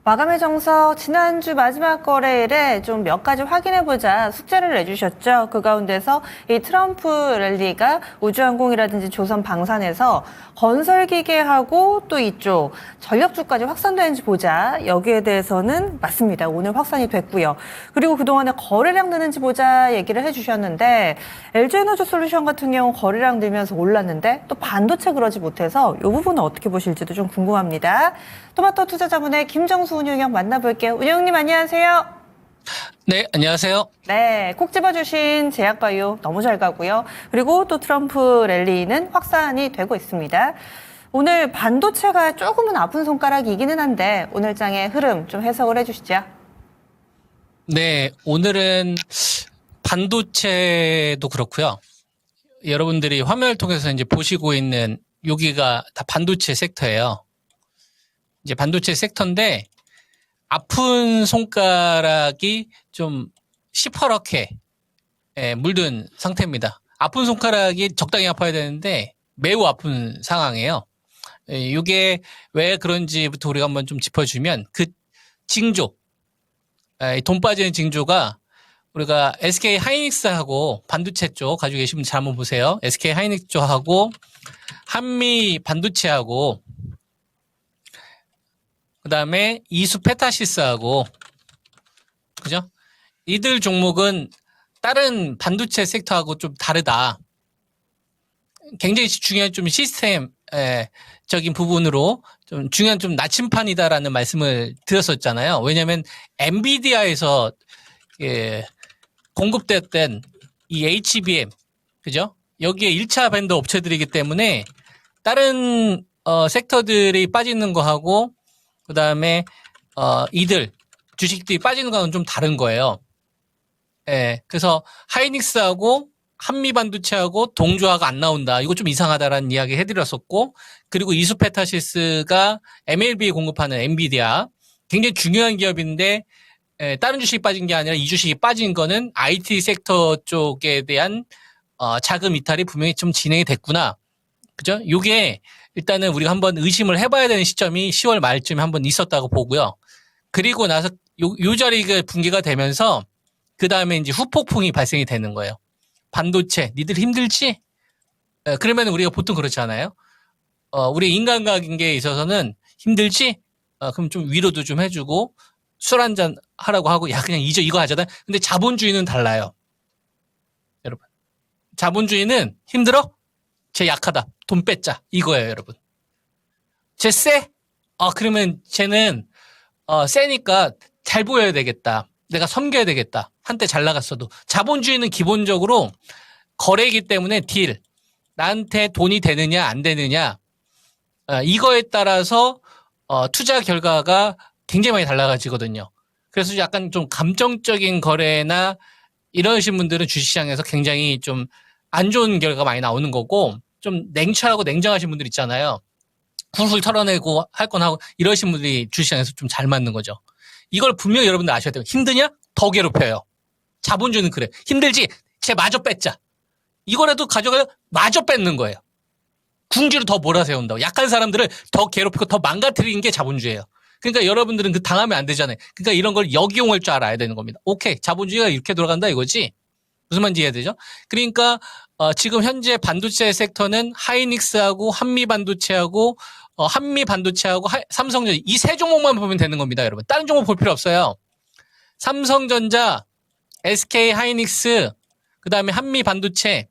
마감의 정석 지난주 마지막 거래일에 좀 몇 가지 확인해보자 숙제를 내주셨죠. 그 가운데서 이 트럼프 랠리가 우주항공이라든지 조선 방산에서 건설기계하고 또 이쪽 전력주까지 확산되는지 보자. 여기에 대해서는 맞습니다. 오늘 확산이 됐고요. 그리고 그동안에 거래량 느는지 보자 얘기를 해주셨는데 LG에너지솔루션 같은 경우 거래량 늘면서 올랐는데 또 반도체 그러지 못해서 이 부분은 어떻게 보실지도 좀 궁금합니다. 토마토 투자자문의 김정수 운용형 만나볼게요. 운용님 안녕하세요. 네, 안녕하세요. 네, 콕 집어주신 제약바이오 너무 잘 가고요. 그리고 또 트럼프 랠리는 확산이 되고 있습니다. 오늘 반도체가 조금은 아픈 손가락이기는 한데 오늘 장의 흐름 좀 해석을 해주시죠. 네, 오늘은 반도체도 그렇고요. 여러분들이 화면을 통해서 이제 보시고 있는 여기가 다 반도체 섹터예요. 이제 반도체 섹터인데 아픈 손가락이 좀 시퍼렇게 물든 상태입니다. 아픈 손가락이 적당히 아파야 되는데 매우 아픈 상황이에요. 이게 왜 그런지부터 우리가 한번 좀 짚어주면 그 징조, 돈 빠지는 징조가 우리가 SK 하이닉스하고 반도체 쪽 가지고 계신 분 잘 한번 보세요. SK 하이닉스 쪽하고 한미 반도체하고 그 다음에 이수 페타시스하고 그죠? 이들 종목은 다른 반도체 섹터하고 좀 다르다. 굉장히 중요한 좀 시스템 적인 부분으로 좀 중요한 좀 나침판이다라는 말씀을 드렸었잖아요. 왜냐하면 엔비디아에서 공급됐던 이 HBM 그죠? 여기에 1차 벤더 업체들이기 때문에 다른 섹터들이 빠지는 거하고 그 다음에 이들 주식들이 빠지는 거는 좀 다른 거예요. 예, 그래서 하이닉스하고 한미반도체하고 동조화가 안 나온다. 이거 좀 이상하다라는 이야기 해드렸었고, 그리고 이수페타시스가 MLB에 공급하는 엔비디아 굉장히 중요한 기업인데 다른 주식이 빠진 게 아니라 이 주식이 빠진 거는 IT 섹터 쪽에 대한 자금 이탈이 분명히 좀 진행이 됐구나. 그죠? 요게 일단은 우리가 한번 의심을 해봐야 되는 시점이 10월 말쯤에 한번 있었다고 보고요. 그리고 나서 요 자리가 붕괴가 되면서 그 다음에 이제 후폭풍이 발생이 되는 거예요. 반도체, 니들 힘들지? 그러면 우리가 보통 그렇지 않아요? 우리 인간관계에 있어서는 힘들지? 그럼 좀 위로도 좀 해주고 술 한잔 하라고 하고 야 그냥 이거 하잖아요. 근데 자본주의는 달라요. 여러분. 자본주의는 힘들어? 쟤 약하다. 돈 뺏자. 이거예요, 여러분. 쟤 쎄? 그러면 쟤는 세니까 잘 보여야 되겠다. 내가 섬겨야 되겠다. 한때 잘 나갔어도. 자본주의는 기본적으로 거래이기 때문에 딜. 나한테 돈이 되느냐 안 되느냐 이거에 따라서 투자 결과가 굉장히 많이 달라지거든요. 그래서 약간 좀 감정적인 거래나 이러신 분들은 주식시장에서 굉장히 좀 안 좋은 결과가 많이 나오는 거고 좀 냉철하고 냉정하신 분들 있잖아요. 훌훌 털어내고 할 건 하고 이러신 분들이 주식시장에서 좀 잘 맞는 거죠. 이걸 분명히 여러분들 아셔야 돼요. 힘드냐? 더 괴롭혀요. 자본주의는 그래. 힘들지? 쟤 마저 뺏자. 이거라도 가져가요? 마저 뺏는 거예요. 궁지로 더 몰아세운다고. 약한 사람들을 더 괴롭히고 더 망가뜨리는 게 자본주의예요. 그러니까 여러분들은 그 당하면 안 되잖아요. 그러니까 이런 걸 역이용할 줄 알아야 되는 겁니다. 오케이. 자본주의가 이렇게 돌아간다 이거지? 무슨 말인지 이해되죠? 그러니까 지금 현재 반도체 섹터는 하이닉스하고 한미반도체하고 한미반도체하고 삼성전자 이 세 종목만 보면 되는 겁니다, 여러분. 다른 종목 볼 필요 없어요. 삼성전자, SK 하이닉스, 그 다음에 한미반도체.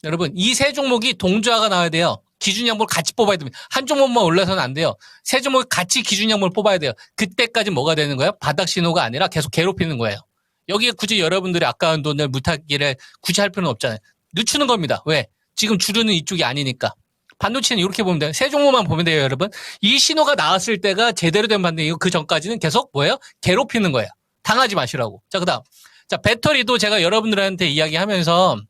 여러분, 이 세 종목이 동조화가 나와야 돼요. 기준 양목을 같이 뽑아야 됩니다. 한 종목만 올라서는 안 돼요. 세 종목이 같이 기준 양목을 뽑아야 돼요. 그때까지 뭐가 되는 거예요? 바닥 신호가 아니라 계속 괴롭히는 거예요. 여기에 굳이 여러분들이 아까운 돈을 무탁기를 굳이 할 필요는 없잖아요. 늦추는 겁니다. 왜? 지금 주류는 이쪽이 아니니까. 반도체는 이렇게 보면 돼요. 세 종목만 보면 돼요, 여러분. 이 신호가 나왔을 때가 제대로 된 반등이고 그 전까지는 계속 뭐예요? 괴롭히는 거예요. 당하지 마시라고. 자, 그다음. 자, 배터리도 제가 여러분들한테 이야기하면서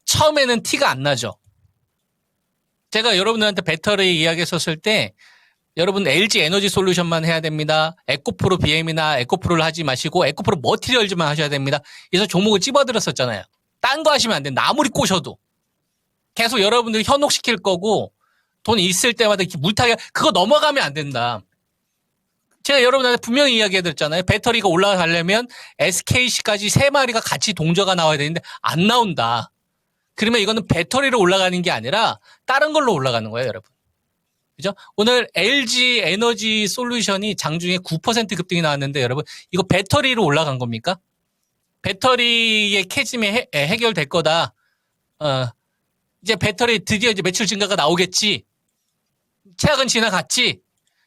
처음에는 티가 안 나죠. 제가 여러분들한테 배터리 이야기했었을 때 여러분 LG 에너지 솔루션만 해야 됩니다. 에코프로 BM이나 에코프로를 하지 마시고 에코프로 머티리얼즈만 하셔야 됩니다. 그래서 종목을 찝어들었었잖아요. 딴 거 하시면 안 된다. 아무리 꼬셔도. 계속 여러분들이 현혹시킬 거고 돈 있을 때마다 이렇게 물타기 그거 넘어가면 안 된다. 제가 여러분한테 분명히 이야기해드렸잖아요. 배터리가 올라가려면 SKC까지 3마리가 같이 동저가 나와야 되는데 안 나온다. 그러면 이거는 배터리로 올라가는 게 아니라 다른 걸로 올라가는 거예요, 여러분. 그죠? 오늘 LG 에너지 솔루션이 장중에 9% 급등이 나왔는데 여러분 이거 배터리로 올라간 겁니까? 배터리의 캐즘이 해결될 거다. 이제 배터리 드디어 이제 매출 증가가 나오겠지. 최악은 지나갔지.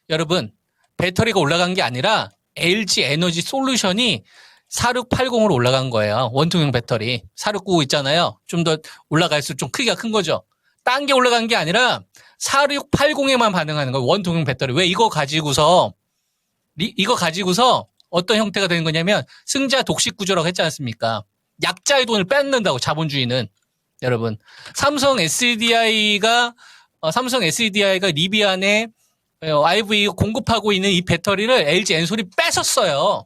여러분 배터리가 올라간 게 아니라 LG 에너지 솔루션이 4680으로 올라간 거예요. 원통형 배터리. 4699 있잖아요. 좀 더 올라갈수록 좀 크기가 큰 거죠. 딴 게 올라간 게 아니라 4680에만 반응하는 거예요. 원통형 배터리. 왜 이거 가지고서 어떤 형태가 되는 거냐면 승자 독식 구조라고 했지 않습니까? 약자의 돈을 뺏는다고 자본주의는. 여러분 삼성 SDI가 리비안에 IV 공급하고 있는 이 배터리를 LG 엔솔이 뺏었어요.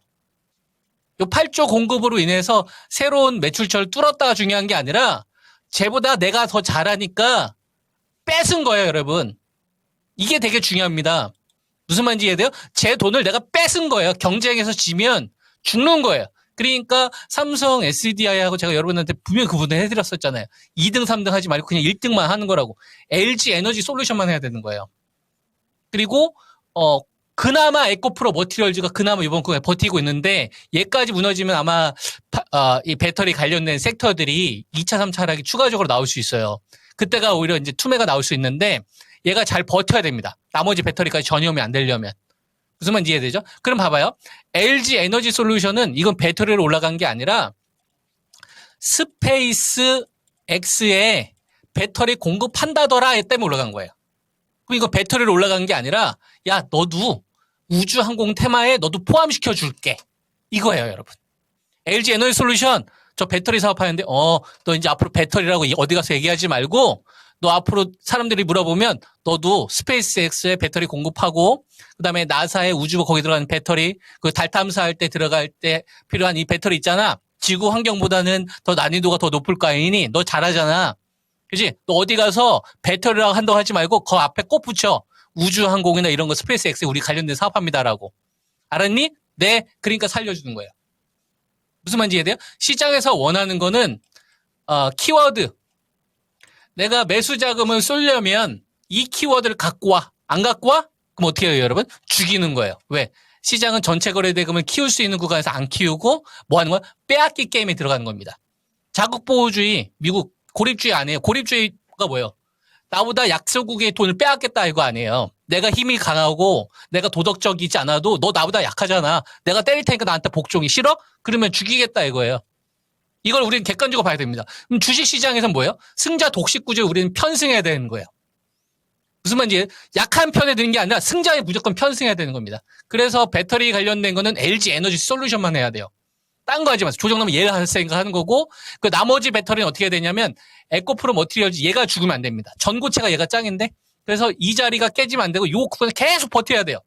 요 8조 공급으로 인해서 새로운 매출처를 뚫었다가 중요한 게 아니라 쟤보다 내가 더 잘하니까 뺏은 거예요, 여러분. 이게 되게 중요합니다. 무슨 말인지 이해돼요? 제 돈을 내가 뺏은 거예요. 경쟁에서 지면 죽는 거예요. 그러니까 삼성 SDI하고 제가 여러분한테 분명히 그 부분 해드렸었잖아요. 2등, 3등 하지 말고 그냥 1등만 하는 거라고. LG 에너지 솔루션만 해야 되는 거예요. 그리고 그나마 에코프로 머티리얼즈가 그나마 이번 구간에 버티고 있는데 얘까지 무너지면 아마 이 배터리 관련된 섹터들이 2차, 3차 하락이 추가적으로 나올 수 있어요. 그때가 오히려 이제 투매가 나올 수 있는데 얘가 잘 버텨야 됩니다. 나머지 배터리까지 전이오면 안 되려면. 무슨 말인지 이해되죠? 그럼 봐봐요. LG 에너지 솔루션은 이건 배터리로 올라간 게 아니라 스페이스 X에 배터리 공급한다더라 때문에 올라간 거예요. 그럼 이거 배터리로 올라간 게 아니라 야 너도 우주항공 테마에 너도 포함시켜 줄게. 이거예요, 여러분. LG 에너지 솔루션 저 배터리 사업하는데 너 이제 앞으로 배터리라고 어디 가서 얘기하지 말고 너 앞으로 사람들이 물어보면 너도 스페이스X에 배터리 공급하고 그다음에 나사의 우주부 거기 들어가는 배터리 그 달 탐사할 때 들어갈 때 필요한 이 배터리 있잖아. 지구 환경보다는 더 난이도가 더 높을 거 아니니 너 잘하잖아. 그지? 너 어디 가서 배터리라고 한다고 하지 말고 그 앞에 꼭 붙여. 우주항공이나 이런 거 스페이스X에 우리 관련된 사업합니다라고. 알았니? 네. 그러니까 살려주는 거예요. 무슨 말인지 이해돼요? 시장에서 원하는 거는 키워드. 내가 매수 자금을 쏠려면 이 키워드를 갖고 와. 안 갖고 와? 그럼 어떻게 해요, 여러분? 죽이는 거예요. 왜? 시장은 전체 거래 대금을 키울 수 있는 구간에서 안 키우고 뭐 하는 거야? 빼앗기 게임에 들어가는 겁니다. 자국보호주의, 미국 고립주의 아니에요. 고립주의가 뭐예요? 나보다 약소국의 돈을 빼앗겠다 이거 아니에요. 내가 힘이 강하고 내가 도덕적이지 않아도 너 나보다 약하잖아. 내가 때릴 테니까 나한테 복종이 싫어? 그러면 죽이겠다 이거예요. 이걸 우리는 객관적으로 봐야 됩니다. 그럼 주식시장에서는 뭐예요? 승자 독식 구조에 우리는 편승해야 되는 거예요. 무슨 말인지 약한 편에 드는 게 아니라 승자에 무조건 편승해야 되는 겁니다. 그래서 배터리 관련된 거는 LG 에너지 솔루션만 해야 돼요. 딴 거 하지 마세요. 조정하면 얘가 생각하는 거고 그 나머지 배터리는 어떻게 해야 되냐면 에코프로 머티리얼즈 얘가 죽으면 안 됩니다. 전고체가 얘가 짱인데 그래서 이 자리가 깨지면 안 되고 요 구간을 계속 버텨야 돼요.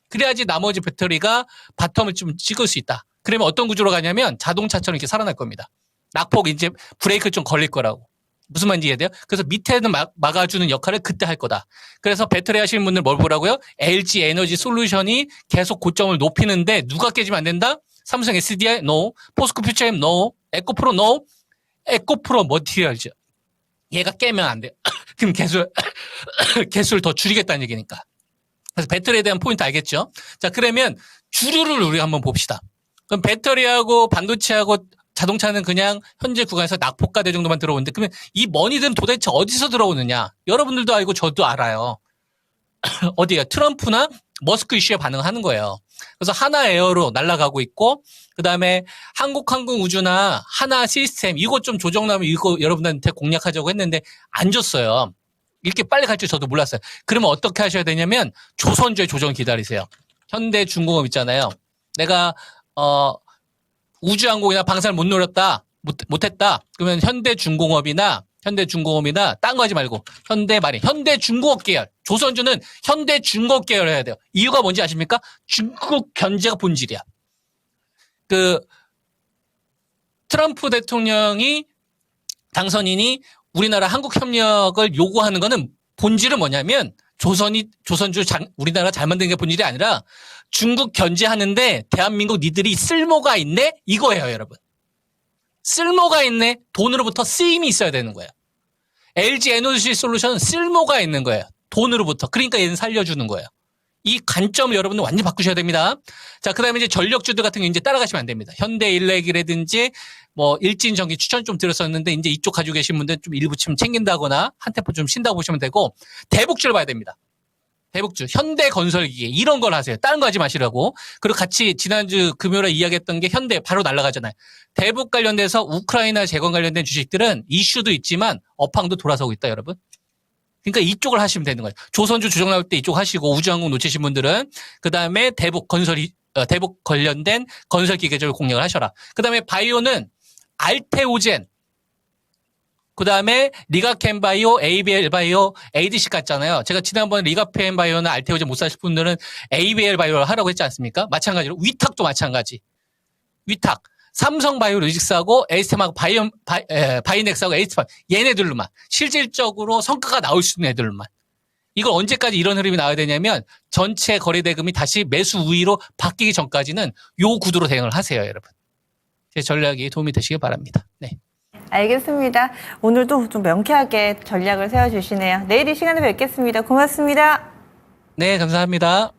그래야지 나머지 배터리가 바텀을 좀 찍을 수 있다. 그러면 어떤 구조로 가냐면 자동차처럼 이렇게 살아날 겁니다. 낙폭 이제 브레이크 좀 걸릴 거라고. 무슨 말인지 이해돼요? 그래서 밑에는 막아주는 역할을 그때 할 거다. 그래서 배터리 하시는 분들 뭘 보라고요? LG 에너지 솔루션이 계속 고점을 높이는데 누가 깨지면 안 된다? 삼성 SDI? No. 포스코 퓨처엠? No. 에코프로? No. 에코프로 머티리얼즈. 얘가 깨면 안 돼요. 그럼 개수를 더 줄이겠다는 얘기니까. 그래서 배터리에 대한 포인트 알겠죠? 자, 그러면 주류를 우리 한번 봅시다. 그럼 배터리하고 반도체하고 자동차는 그냥 현재 구간에서 낙폭과대 정도만 들어오는데 그러면 이 머니들은 도대체 어디서 들어오느냐? 여러분들도 알고 저도 알아요. 어디야? 트럼프나 머스크 이슈에 반응하는 거예요. 그래서 하나에어로 날아가고 있고 그다음에 한국항공우주나 하나 시스템 이거 좀 조정나면 이거 여러분들한테 공략하자고 했는데 안 줬어요. 이렇게 빨리 갈 줄 저도 몰랐어요. 그러면 어떻게 하셔야 되냐면 조선주의 조정 기다리세요. 현대중공업 있잖아요. 내가 우주항공이나 방사를 못 노렸다. 못했다. 그러면 현대중공업이나 딴 거 하지 말고 현대중공업 계열. 조선주는 현대중공업 계열 해야 돼요. 이유가 뭔지 아십니까? 중국 견제가 본질이야. 트럼프 대통령이 당선인이 우리나라 한국 협력을 요구하는 거는 본질은 뭐냐면 조선주 우리나라가 잘 만든 게 본질이 아니라 중국 견제하는데 대한민국 니들이 쓸모가 있네? 이거예요, 여러분. 쓸모가 있네? 돈으로부터 쓰임이 있어야 되는 거예요. LG 에너지 솔루션은 쓸모가 있는 거예요. 돈으로부터. 그러니까 얘는 살려주는 거예요. 이 관점을 여러분들 완전히 바꾸셔야 됩니다. 자, 그 다음에 이제 전력주들 같은 경우 이제 따라가시면 안 됩니다. 현대일렉이라든지 뭐 일진전기 추천 좀 드렸었는데 이제 이쪽 가지고 계신 분들은 좀 일부 좀 챙긴다거나 한 템포 좀 쉰다고 보시면 되고 대북주를 봐야 됩니다. 대북주, 현대건설기계 이런 걸 하세요. 다른 거 하지 마시라고. 그리고 같이 지난주 금요일에 이야기했던 게 현대 바로 날아가잖아요. 대북 관련돼서 우크라이나 재건 관련된 주식들은 이슈도 있지만 업황도 돌아서고 있다, 여러분. 그러니까 이쪽을 하시면 되는 거예요. 조선주 주정 나올 때 이쪽 하시고 우주항공 놓치신 분들은 그다음에 대북 관련된 건설 기계적으로 공략을 하셔라. 그다음에 바이오는 알테오젠, 그다음에 리가켄바이오, ABL 바이오, ADC 같잖아요. 제가 지난번에 리가켄바이오나 알테오젠 못 사실 분들은 ABL 바이오를 하라고 했지 않습니까? 마찬가지로 위탁도 마찬가지. 위탁. 삼성바이오로직스하고 에이스템하고 바이넥스하고 에이스템 얘네들로만 실질적으로 성과가 나올 수 있는 애들로만. 이걸 언제까지 이런 흐름이 나와야 되냐면 전체 거래대금이 다시 매수 우위로 바뀌기 전까지는 요 구도로 대응을 하세요, 여러분. 제 전략이 도움이 되시길 바랍니다. 네. 알겠습니다. 오늘도 좀 명쾌하게 전략을 세워주시네요. 내일 이 시간에 뵙겠습니다. 고맙습니다. 네, 감사합니다.